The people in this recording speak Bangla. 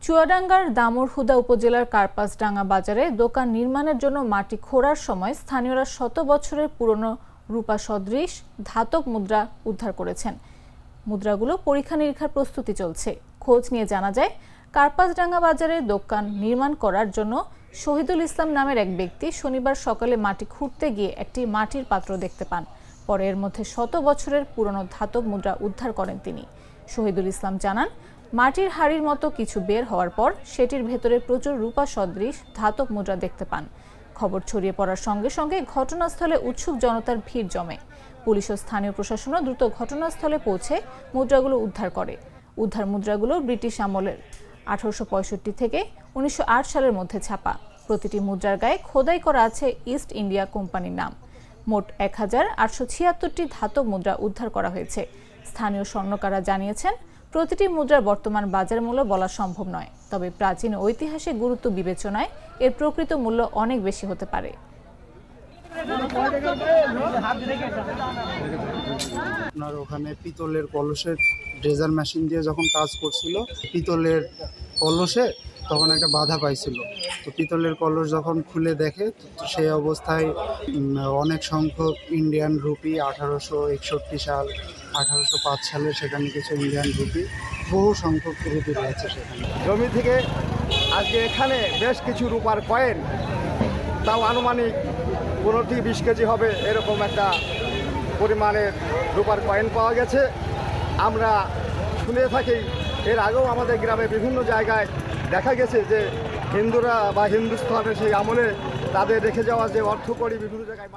চুয়াডাঙ্গার দামুড়হুদা উপজেলার কার্পাসডাঙ্গা বাজারে দোকান নির্মাণের জন্য মাটি খোঁড়ার সময় স্থানীয়রা শত বছরের পুরনো রূপা সদৃশ ধাতব মুদ্রা উদ্ধার করেছেন। মুদ্রাগুলো পরীক্ষা নিরীক্ষার প্রস্তুতি চলছে। খোঁজ নিয়ে জানা যায়, কার্পাসডাঙ্গা বাজারে দোকান নির্মাণ করার জন্য শহীদুল ইসলাম নামের এক ব্যক্তি শনিবার সকালে মাটি খুঁড়তে গিয়ে একটি মাটির পাত্র দেখতে পান। পরে এর মধ্যে শত বছরের পুরনো ধাতব মুদ্রা উদ্ধার করেন তিনি। শহীদুল ইসলাম জানান, মাটির হাড়ির মতো কিছু বের হওয়ার পর সেটির ভেতরে প্রচুর রূপা সদৃশ ধাতব মুদ্রা দেখতে পান। খবর ছড়িয়ে পড়ার সঙ্গে সঙ্গে ঘটনাস্থলে উৎসুক জনতার ভিড় জমে। পুলিশ ও স্থানীয় প্রশাসনও দ্রুত ঘটনাস্থলে পৌঁছে মুদ্রাগুলো উদ্ধার করে। উদ্ধার মুদ্রাগুলো ব্রিটিশ আমলের 1865 থেকে 1908 সালের মধ্যে ছাপা। প্রতিটি মুদ্রার গায়ে খোদাই করা আছে ইস্ট ইন্ডিয়া কোম্পানির নাম। মোট 1876টি ধাতব মুদ্রা উদ্ধার করা হয়েছে। স্থানীয় স্বর্ণকাররা জানিয়েছেন, প্রতিটি মুদ্রার বর্তমান বাজার মূল্য বলা সম্ভব নয়, তবে প্রাচীন ঐতিহাসিক গুরুত্ব বিবেচনায় এর প্রকৃত মূল্য অনেক বেশি হতে পারে। আপনার ওখানে পিতলের কলসের ড্রেজার মেশিন দিয়ে যখন কাজ করছিল, পিতলের কলসে তখন একটা বাধা পাইছিল। তো পিতলের কলস যখন খুলে দেখে, তো সেই অবস্থায় অনেক সংখ্যক ইন্ডিয়ান রুপি, 1861 সাল, 1805 সালে সেখানে কিছু ইন্ডিয়ান রুপি, বহু সংখ্যক রুপি রয়েছে সেখানে। জমি থেকে আজকে এখানে বেশ কিছু রূপার কয়েন, তাও আনুমানিক 15-20 কেজি হবে এরকম একটা পরিমাণের রূপার কয়েন পাওয়া গেছে। আমরা শুনে থাকি, এর আগেও আমাদের গ্রামে বিভিন্ন জায়গায় দেখা গেছে যে হিন্দুরা বা হিন্দুস্থানের সেই আমলে তাদের রেখে যাওয়া যে অর্থকড়ি বিভিন্ন জায়গায়